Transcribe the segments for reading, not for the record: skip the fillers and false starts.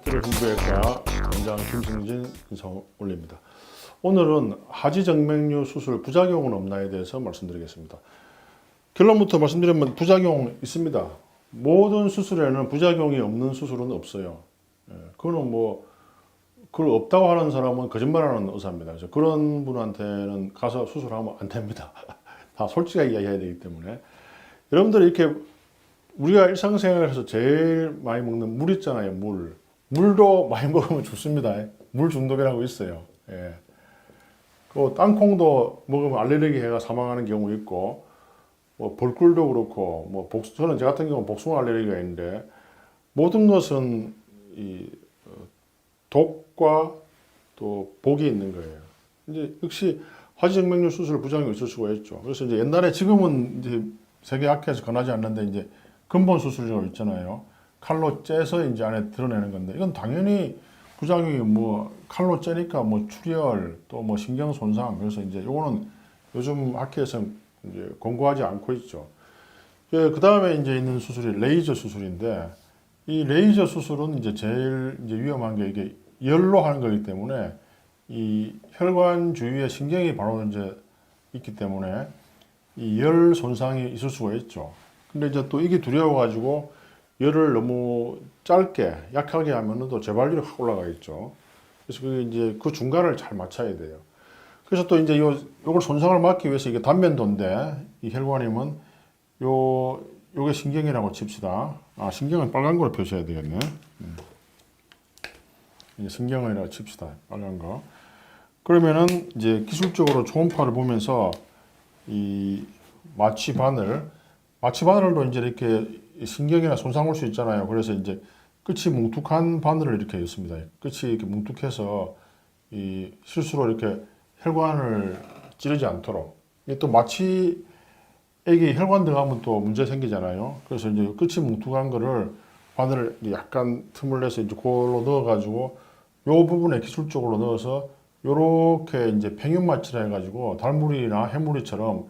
혈액 흉부외과 원장 김승진 인사 올립니다. 오늘은 하지정맥류 수술 부작용은 없나에 대해서 말씀드리겠습니다. 결론부터 말씀드리면 부작용 있습니다. 모든 수술에는 부작용이 없는 수술은 없어요. 그거는 뭐 그걸 없다고 하는 사람은 거짓말하는 의사입니다. 그래서 그런 분한테는 가서 수술하면 안 됩니다. 다 솔직하게 이야기해야 되기 때문에. 여러분들이 이렇게 우리가 일상생활에서 제일 많이 먹는 물 있잖아요. 물도 많이 먹으면 좋습니다. 물 중독이라고 있어요. 예. 그 땅콩도 먹으면 알레르기 해가 사망하는 경우 있고, 뭐 벌꿀도 그렇고, 뭐 저는 저 같은 경우는 복숭아 알레르기가 있는데, 모든 것은 이 독과 또 복이 있는 거예요. 이제 역시 화지정맥류 수술 부작용이 있을 수가 있죠. 그래서 이제 옛날에 지금은 이제 세계 약해서 권하지 않는데 이제 근본 수술이라고 있잖아요. 칼로 째서 이제 안에 드러내는 건데 이건 당연히 부작용이 뭐 칼로 째니까 뭐 출혈 또 뭐 신경 손상 그래서 이제 요거는 요즘 학회에서는 이제 권고하지 않고 있죠. 그 다음에 이제 있는 수술이 레이저 수술인데 이 레이저 수술은 이제 제일 이제 위험한 게 이게 열로 하는 거기 때문에 이 혈관 주위에 신경이 바로 이제 있기 때문에 이 열 손상이 있을 수가 있죠. 근데 이제 또 이게 두려워가지고 열을 너무 짧게 약하게 하면은 또 재발률이 확 올라가 있죠. 그래서 그게 이제 그 중간을 잘 맞춰야 돼요. 그래서 또 이제 요걸 손상을 막기 위해서 이게 단면도인데 이 혈관임은 요게 신경이라고 칩시다. 아, 신경은 빨간 걸로 표시해야 되겠네. 이제 신경이라고 칩시다. 빨간 거. 그러면은 이제 기술적으로 초음파를 보면서 이 마취 바늘도 이제 이렇게 신경이나 손상 올 수 있잖아요. 그래서 이제 끝이 뭉툭한 바늘을 이렇게 였습니다. 끝이 이렇게 뭉툭해서 이 실수로 이렇게 혈관을 찌르지 않도록. 이게 또 마취액이 혈관 들어가면 또 문제 생기잖아요. 그래서 이제 끝이 뭉툭한 거를 바늘을 약간 틈을 내서 이제 그걸로 넣어가지고 요 부분에 기술적으로 넣어서 요렇게 이제 평형 마취를 해가지고 달무리나 해무리처럼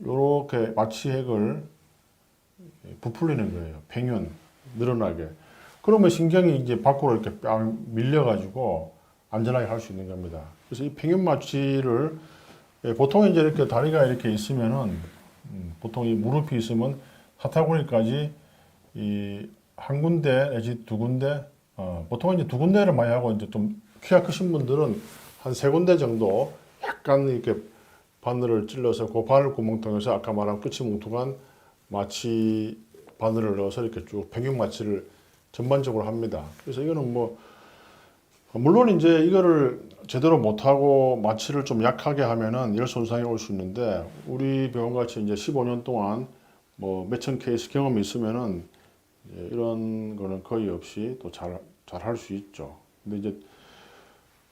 요렇게 마취액을 부풀리는 거예요. 평형 늘어나게. 그러면 신경이 이제 밖으로 이렇게 밀려가지고 안전하게 할 수 있는 겁니다. 그래서 이 평형 마취를 보통 이제 이렇게 다리가 이렇게 있으면은 보통 이 무릎이 있으면 사타구니까지 이 한 군데 내지 두 군데 보통 이제 두 군데를 많이 하고 이제 좀 키가 크신 분들은 한 세 군데 정도 약간 이렇게 바늘을 찔러서 그 바늘 구멍 통해서 아까 말한 끝이 뭉툭한 마취 바늘을 넣어서 이렇게 쭉 평형 마취를 전반적으로 합니다. 그래서 이거는 뭐 물론 이제 이거를 제대로 못하고 마취를 좀 약하게 하면은 열 손상이 올 수 있는데 우리 병원 같이 이제 15년 동안 뭐 몇천 케이스 경험이 있으면은 이런 거는 거의 없이 또 잘 할 수 있죠. 근데 이제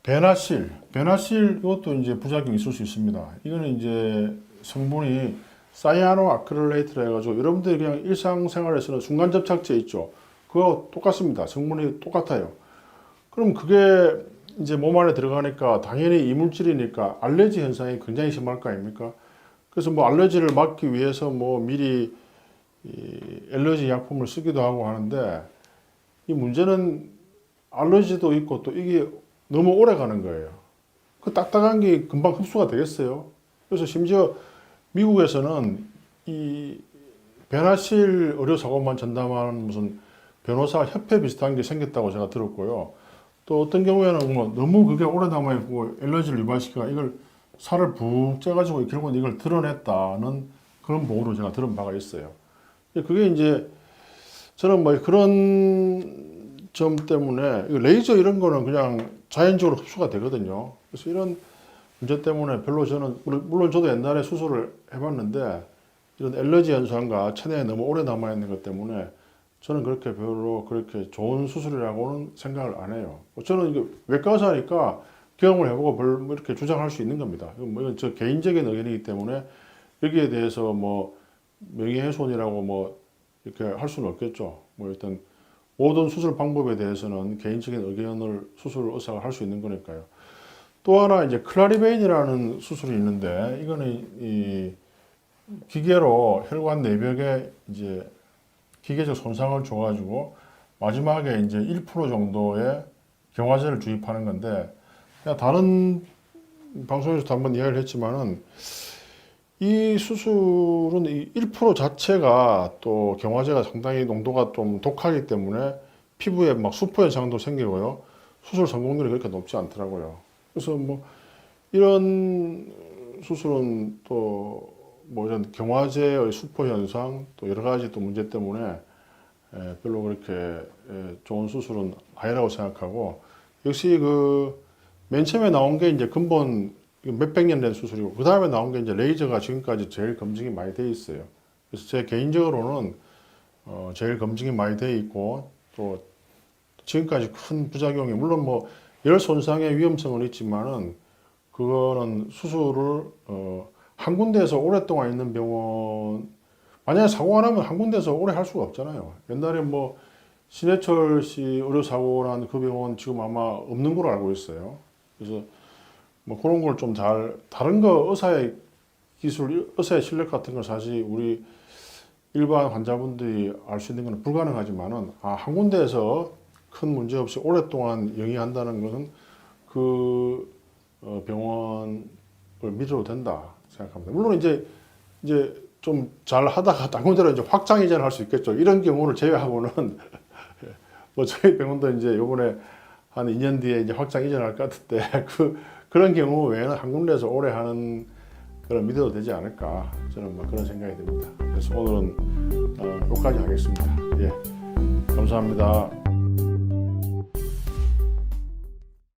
베나실 이것도 이제 부작용이 있을 수 있습니다. 이거는 이제 성분이 사이아노 아크릴레이트라 해가지고 여러분들이 그냥 일상생활에서는 순간 접착제 있죠. 그거 똑같습니다. 성분이 똑같아요. 그럼 그게 이제 몸 안에 들어가니까 당연히 이물질이니까 알레르기 현상이 굉장히 심할 거 아닙니까? 그래서 뭐 알레르기를 막기 위해서 뭐 미리 이 알레르기 약품을 쓰기도 하고 하는데 이 문제는 알레르기도 있고 또 이게 너무 오래 가는 거예요. 그 딱딱한 게 금방 흡수가 되겠어요. 그래서 심지어 미국에서는 이 베나실 의료사고만 전담하는 무슨 변호사 협회 비슷한 게 생겼다고 제가 들었고요. 또 어떤 경우에는 뭐 너무 그게 오래 남아있고 알레르기를 유발시키가 이걸 살을 푹 쪄가지고 결국은 이걸 드러냈다는 그런 보고를 제가 들은 바가 있어요. 그게 이제 저는 뭐 그런 점 때문에 레이저 이런 거는 그냥 자연적으로 흡수가 되거든요. 그래서 이런 문제 때문에 별로 저는 물론 저도 옛날에 수술을 해봤는데 이런 알레르기 현상과 체내에 너무 오래 남아있는 것 때문에 저는 그렇게 별로 그렇게 좋은 수술이라고는 생각을 안 해요. 저는 이게 외과 의사니까 경험을 해보고 뭐 이렇게 주장할 수 있는 겁니다. 이건 저 개인적인 의견이기 때문에 여기에 대해서 뭐 명예훼손이라고 뭐 이렇게 할 수는 없겠죠. 뭐 일단 모든 수술 방법에 대해서는 개인적인 의견을 수술 의사가 할 수 있는 거니까요. 또 하나 이제 클라리베인이라는 수술이 있는데 이거는 이 기계로 혈관 내벽에 이제 기계적 손상을 줘가지고 마지막에 이제 1% 정도의 경화제를 주입하는 건데, 그냥 다른 방송에서도 한번 이야기를 했지만은 이 수술은 이 1% 자체가 또 경화제가 상당히 농도가 좀 독하기 때문에 피부에 막 수포 현상도 생기고요. 수술 성공률이 그렇게 높지 않더라고요. 그래서 뭐 이런 수술은 또 뭐 이런 경화제의 수포 현상 또 여러 가지 또 문제 때문에 별로 그렇게 좋은 수술은 아니라고 생각하고, 역시 그 맨 처음에 나온 게 이제 근본 몇백 년 된 수술이고, 그 다음에 나온 게 이제 레이저가 지금까지 제일 검증이 많이 돼 있어요. 그래서 제 개인적으로는 제일 검증이 많이 돼 있고, 또 지금까지 큰 부작용이, 물론 뭐 열 손상의 위험성은 있지만은 그거는 수술을 한 군데에서 오랫동안 있는 병원, 만약에 사고가 나면 한 군데에서 오래 할 수가 없잖아요. 옛날에 뭐 신해철 씨 의료 사고 난 그 병원 지금 아마 없는 걸로 알고 있어요. 그래서 뭐 그런 걸 좀 잘, 다른 거 의사의 기술, 의사의 실력 같은 걸 사실 우리 일반 환자분들이 알 수 있는 건 불가능하지만은, 한 군데에서 큰 문제 없이 오랫동안 영위한다는 것은 그 병원을 믿어도 된다 생각합니다. 물론 이제 좀 잘 하다가 다른 군데로 이제 확장 이전을 할 수 있겠죠. 이런 경우를 제외하고는 뭐 저희 병원도 이제 요번에 한 2년 뒤에 이제 확장 이전할 것 같은데 그런 경우 외에는 한 군데에서 오래 하는 그런 믿어도 되지 않을까, 저는 뭐 그런 생각이 듭니다. 그래서 오늘은 여기까지 하겠습니다. 예, 감사합니다.